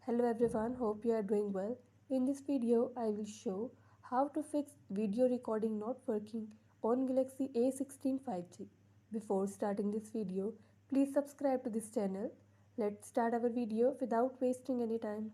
Hello everyone, hope you are doing well. In this video, I will show how to fix video recording not working on Galaxy A16 5G. Before starting this video, please subscribe to this channel. Let's start our video without wasting any time.